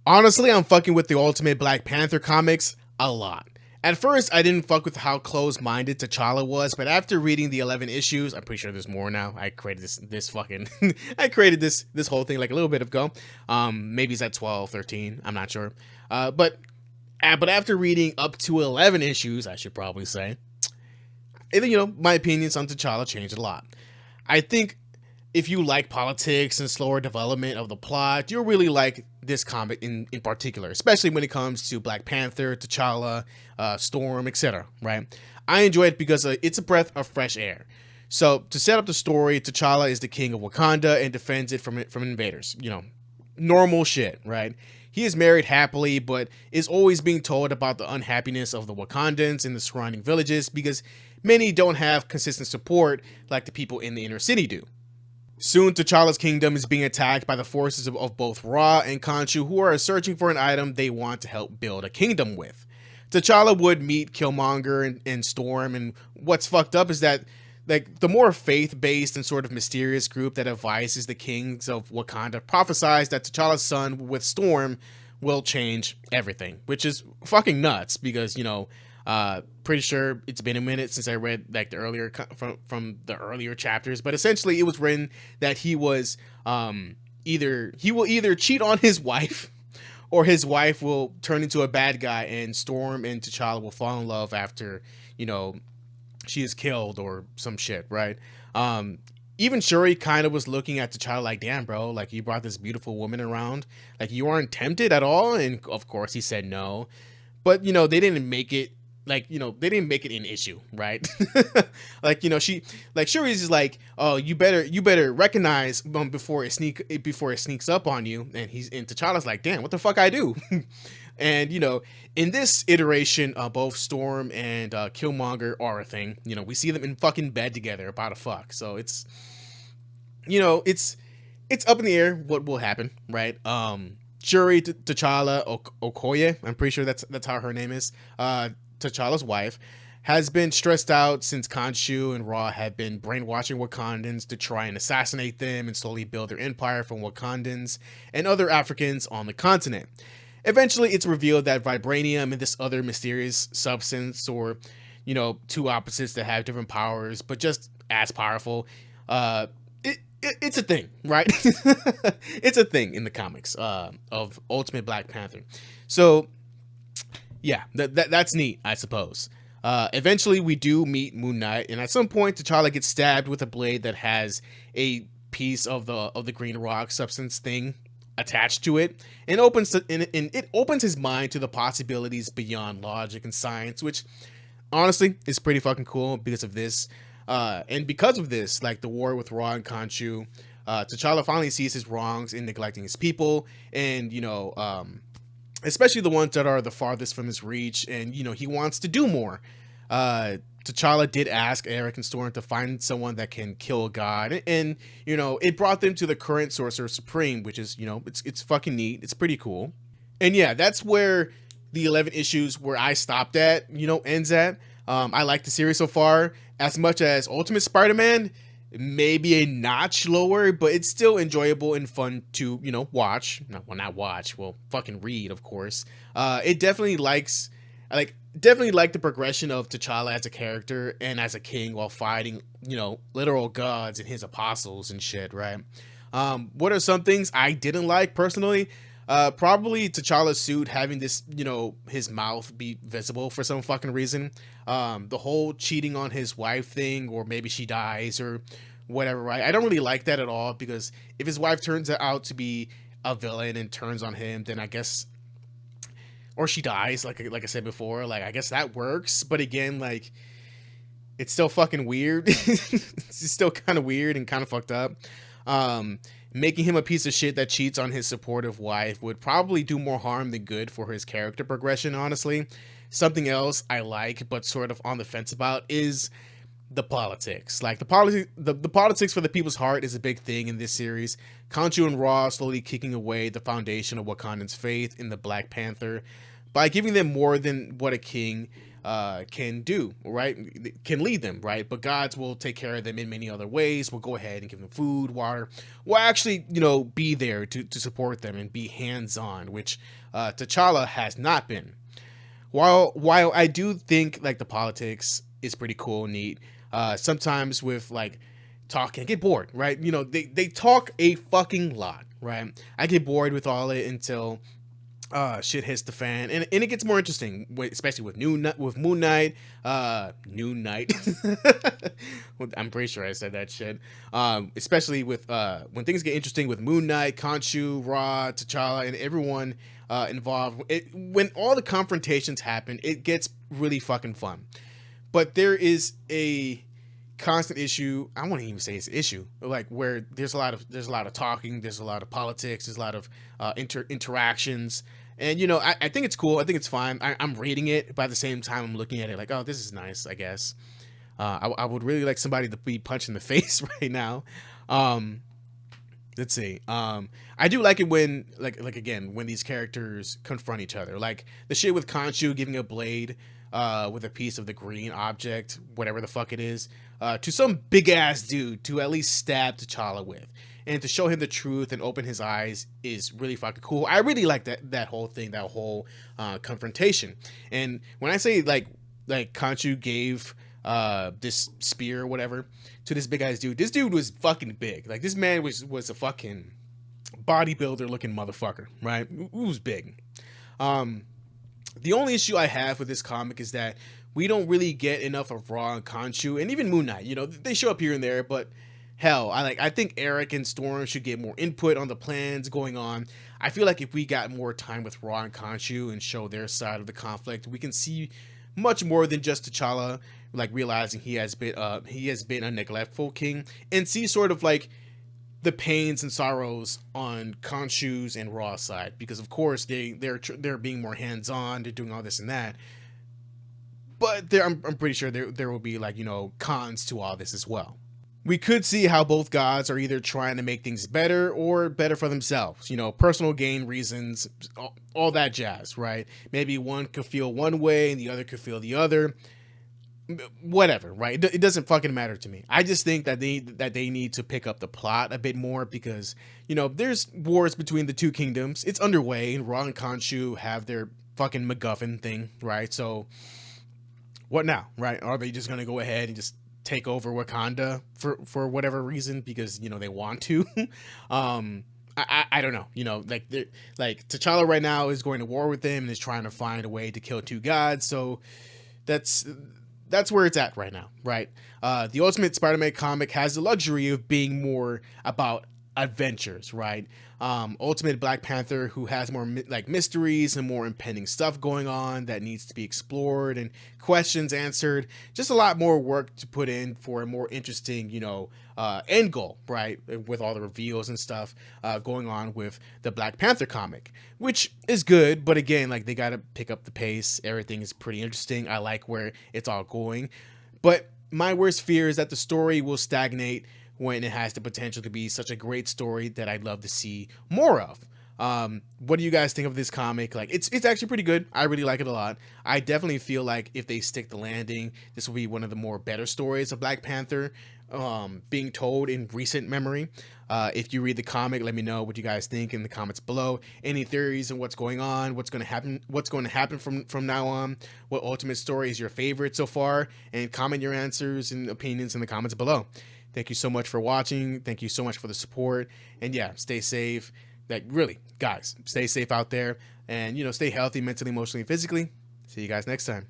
Honestly, I'm fucking with the Ultimate Black Panther comics a lot. At first, I didn't fuck with how close-minded T'Challa was, but after reading the 11 issues, I'm pretty sure there's more now. I created this fucking I created this whole thing like a little bit ago. Maybe it's at 12, 13, I'm not sure. But after reading up to 11 issues, I should probably say, my opinions on T'Challa changed a lot. I think if you like politics and slower development of the plot, you'll really like this comic in particular, especially when it comes to Black Panther, T'Challa, Storm, etc. Right? I enjoy it because it's a breath of fresh air. So to set up the story, T'Challa is the king of Wakanda and defends it from invaders. Normal shit, right? He is married happily, but is always being told about the unhappiness of the Wakandans in the surrounding villages because many don't have consistent support like the people in the inner city do. Soon, T'Challa's kingdom is being attacked by the forces of both Ra and Khonshu, who are searching for an item they want to help build a kingdom with. T'Challa would meet Killmonger and Storm, and what's fucked up is that the more faith-based and sort of mysterious group that advises the kings of Wakanda prophesies that T'Challa's son with Storm will change everything, which is fucking nuts because, pretty sure it's been a minute since I read like the earlier from the earlier chapters, but essentially it was written that he was he will either cheat on his wife or his wife will turn into a bad guy and Storm and T'Challa will fall in love after, she is killed or some shit, right? Even Shuri kind of was looking at T'Challa like, damn, bro, like you brought this beautiful woman around, like you aren't tempted at all, and of course he said no, but they didn't make it they didn't make it an issue, right? Shuri's is like, oh, you better recognize before it sneaks up on you, and T'Challa's like, damn, what the fuck I do? And in this iteration, both Storm and Killmonger are a thing. We see them in fucking bed together about to fuck. So it's it's up in the air what will happen, right? Shuri T'Challa Okoye, I'm pretty sure that's how her name is. T'Challa's wife has been stressed out since Khonshu and Ra have been brainwashing Wakandans to try and assassinate them and slowly build their empire from Wakandans and other Africans on the continent. Eventually, it's revealed that vibranium and this other mysterious substance, or, two opposites that have different powers, but just as powerful, it's a thing, right? It's a thing in the comics of Ultimate Black Panther. So, yeah, that's neat, I suppose. Eventually, we do meet Moon Knight, and at some point, T'Challa gets stabbed with a blade that has a piece of the green rock substance thing attached to it, and it opens his mind to the possibilities beyond logic and science, which honestly is pretty fucking cool because of this. And because of this, like the war with Ra and Khonshu, T'Challa finally sees his wrongs in neglecting his people, and especially the ones that are the farthest from his reach, and he wants to do more. T'Challa did ask Eric and Storm to find someone that can kill a god, and it brought them to the current Sorcerer Supreme, which is it's fucking neat. It's pretty cool. And yeah, that's where the 11 issues where I stopped at ends at. I like the series so far as much as Ultimate Spider-Man, maybe a notch lower, but it's still enjoyable and fun to watch. Not watch, well, fucking read, of course. It definitely definitely like the progression of T'Challa as a character and as a king while fighting, literal gods and his apostles and shit, right? What are some things I didn't like personally? Probably T'Challa's suit having this, his mouth be visible for some fucking reason. The whole cheating on his wife thing, or maybe she dies or whatever, right? I don't really like that at all, because if his wife turns out to be a villain and turns on him, then I guess, or she dies, like I said before, I guess that works. But again, it's still fucking weird. It's still kind of weird and kind of fucked up. Making him a piece of shit that cheats on his supportive wife would probably do more harm than good for his character progression, honestly. Something else I like, but sort of on the fence about, is the politics. The politics for the people's heart is a big thing in this series. Khonshu and Ra slowly kicking away the foundation of Wakandans' faith in the Black Panther. by giving them more than what a king can do, right? Can lead them, right? But gods will take care of them in many other ways. We'll go ahead and give them food, water. We'll actually, be there to support them and be hands-on, which T'Challa has not been. While I do think like the politics is pretty cool, neat. Sometimes with like talking, I get bored, right? They talk a fucking lot, right? I get bored with all it until shit hits the fan, and it gets more interesting, especially with Moon Knight, Noon Night. I'm pretty sure I said that shit. Especially with when things get interesting with Moon Knight, Khonshu, Ra, T'Challa, and everyone involved. When all the confrontations happen, it gets really fucking fun. But there is a constant issue. I won't even say it's an issue, like where there's a lot of talking, there's a lot of politics, there's a lot of interactions, and I think it's cool. I think it's fine. I'm reading it, but at the same time I'm looking at it like, oh, this is nice, I guess. I would really like somebody to be punched in the face right now. Let's see. I do like it when like again when these characters confront each other, like the shit with Khonshu giving a blade with a piece of the green object, whatever the fuck it is, to some big ass dude to at least stab T'Challa with, and to show him the truth and open his eyes is really fucking cool. I really like that whole thing, that whole confrontation. And when I say like Khonshu gave this spear or whatever to this big ass dude, this dude was fucking big. Like this man was a fucking bodybuilder looking motherfucker, right? It was big. The only issue I have with this comic is that we don't really get enough of Ra and Khonshu, and even Moon Knight. They show up here and there, but hell, I think Eric and Storm should get more input on the plans going on. I feel like if we got more time with Ra and Khonshu and show their side of the conflict, we can see much more than just T'Challa like realizing he has been a neglectful king, and see sort of like the pains and sorrows on Khonshu's and Ra's side, because of course they're being more hands-on, they're doing all this and that, but I'm pretty sure there will be like cons to all this as well. We could see how both gods are either trying to make things better or better for themselves, personal gain reasons, all that jazz, right? Maybe one could feel one way and the other could feel the other. Whatever, right? It doesn't fucking matter to me. I just think that they need to pick up the plot a bit more, because there's wars between the two kingdoms. It's underway, and Ra and Khonshu have their fucking MacGuffin thing, right? So what now, right? Are they just gonna go ahead and just take over Wakanda for whatever reason because they want to? I don't know. Like T'Challa right now is going to war with them and is trying to find a way to kill two gods. So that's where it's at right now, right? The Ultimate Spider-Man comic has the luxury of being more about adventures, right? Ultimate Black Panther, who has more mysteries and more impending stuff going on that needs to be explored and questions answered. Just a lot more work to put in for a more interesting, end goal, right? With all the reveals and stuff going on with the Black Panther comic, which is good, but again, like they got to pick up the pace. Everything is pretty interesting. I like where it's all going, but my worst fear is that the story will stagnate when it has the potential to be such a great story that I'd love to see more of. What do you guys think of this comic? Like, it's actually pretty good. I really like it a lot. I definitely feel like if they stick the landing, this will be one of the more better stories of Black Panther being told in recent memory. If you read the comic, let me know what you guys think in the comments below. Any theories on what's going on, what's going to happen from now on, what Ultimate story is your favorite so far, and comment your answers and opinions in the comments below. Thank you so much for watching. Thank you so much for the support. And yeah, stay safe. Like, really, guys, stay safe out there. And, stay healthy mentally, emotionally, and physically. See you guys next time.